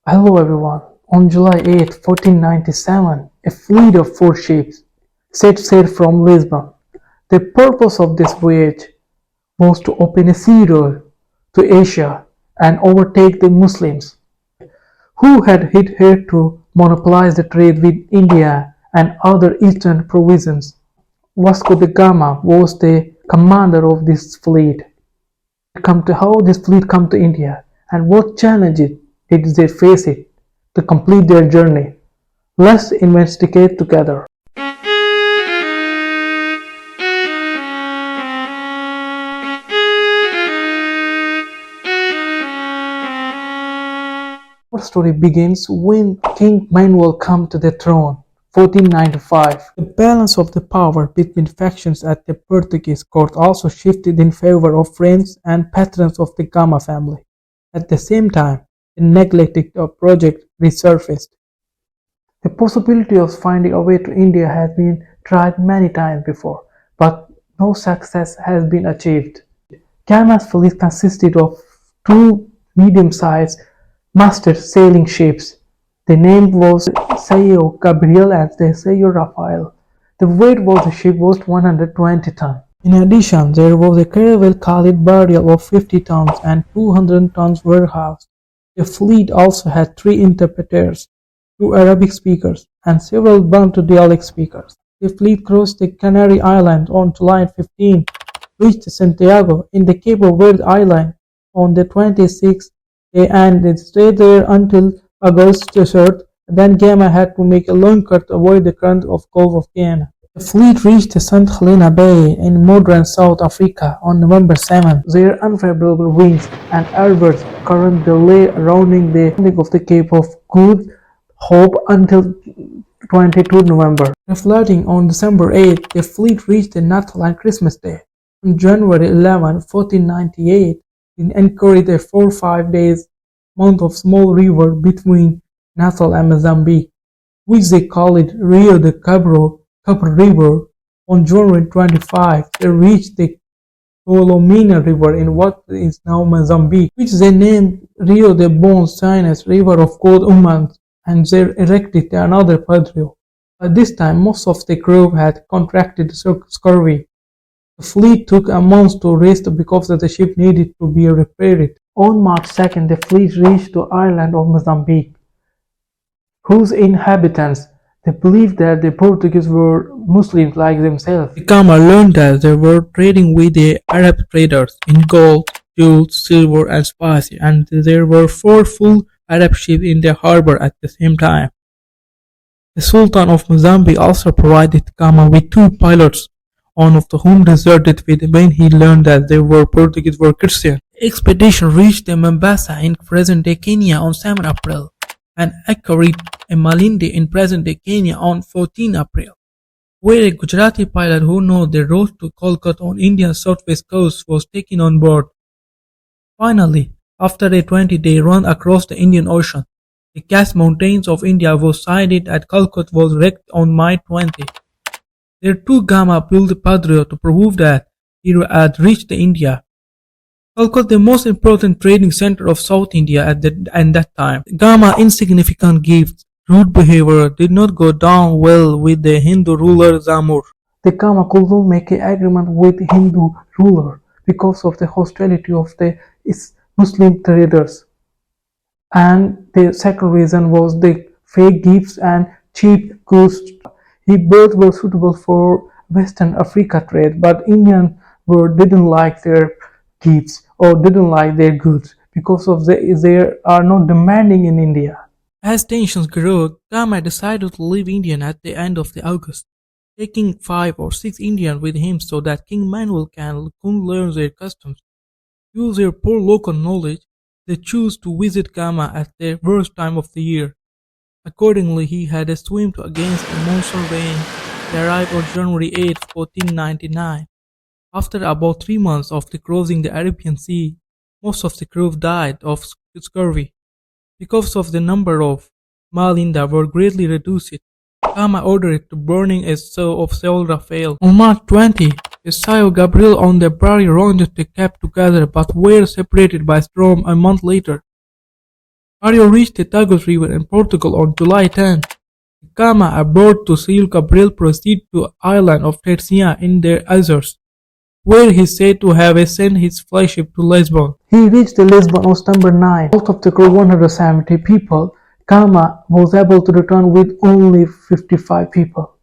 Hello everyone. On July 8, 1497, a fleet of 4 ships set sail from Lisbon. The purpose of this voyage was to open a sea road to Asia and overtake the Muslims, who had hitherto monopolized the trade with India and other eastern provinces. Vasco da Gama was the commander of this fleet. How this fleet come to India and what challenges did they face it to complete their journey? Let's investigate together. Our story begins when King Manuel came to the throne, 1495. The balance of the power between factions at the Portuguese court also shifted in favor of friends and patrons of the Gama family. At the same time, the neglected project resurfaced. The possibility of finding a way to India has been tried many times before, but no success has been achieved. Gama's fleet consisted of two medium-sized masted sailing ships. The name was Sayo Gabriel and the Sayo Rafael. The weight of the ship was 120 tons. In addition, there was a caravel Khalid barrel of 50 tons and 200 tons warehouse. The fleet also had 3 interpreters, 2 Arabic speakers, and several Bantu dialect speakers. The fleet crossed the Canary Islands on July 15, reached Santiago in the Cape of Verde Island on the 26th day and they stayed there until August 3rd. Then Gama had to make a long cut to avoid the current of Gulf of Guinea. The fleet reached St. Helena Bay in modern South Africa on November 7. Their unfavorable winds and adverse current delay rounding the landing of the Cape of Good Hope until 22 November. Refloating on December 8, the fleet reached the Natal and Christmas Day. On January 11, 1498, it anchored a 4-5 days month of small river between Natal and Mozambique, which they called Rio de Cabro River. On January 25, they reached the Colomina River in what is now Mozambique, which they named Rio de Bons Aires, River of Gold Humans, and they erected another padrio. By this time, most of the crew had contracted scurvy. The fleet took a month to rest because the ship needed to be repaired. On March 2nd, the fleet reached the island of Mozambique, whose inhabitants they believed that the Portuguese were Muslims like themselves. Gama learned that they were trading with the Arab traders in gold, jewels, silver, and spices, and there were 4 full Arab ships in the harbor at the same time. The Sultan of Mozambique also provided Gama with 2 pilots, one of whom deserted when he learned that they were Portuguese were Christian. The expedition reached the Mombasa in present-day Kenya on 7 April and anchored in Malindi in present-day Kenya on 14 April, where a Gujarati pilot who knew the road to Kolkata on India's southwest coast was taken on board. Finally, after a 20-day run across the Indian Ocean, the Cass Mountains of India was sighted at Calcutta was wrecked on May 20. There too Gama built a padrio to prove that he had reached India. Calcutta, the most important trading center of South India at that time. Gama's insignificant gifts, rude behavior did not go down well with the Hindu ruler Zamur. The Gama could not make an agreement with the Hindu ruler because of the hostility of the Muslim traders. And the second reason was the fake gifts and cheap goods. Both were suitable for Western Africa trade, but Indians didn't like their gifts or didn't like their goods because of they are not demanding in India. As tensions grew, Gama decided to leave India at the end of August, taking 5 or 6 Indians with him so that King Manuel could learn their customs. Use their poor local knowledge, they chose to visit Gama at the worst time of the year. Accordingly, he had a swim against the monsoon rain. They arrived on January 8, 1499. After about 3 months of crossing the Arabian Sea, most of the crew died of scurvy. Because of the number of Malinda were greatly reduced, Gama ordered the burning of Saul Raphael. On March 20, the Sayo Gabriel on the barrel rounded the Cape together but were separated by storm a month later. Mario reached the Tagus River in Portugal on July 10. Gama, aboard to sail Gabriel proceeded to the island of Terceira in the Azores, where he is said to have sent his flagship to Lisbon. He reached Lisbon on September 9. Out of the crew 170 people, Gama was able to return with only 55 people.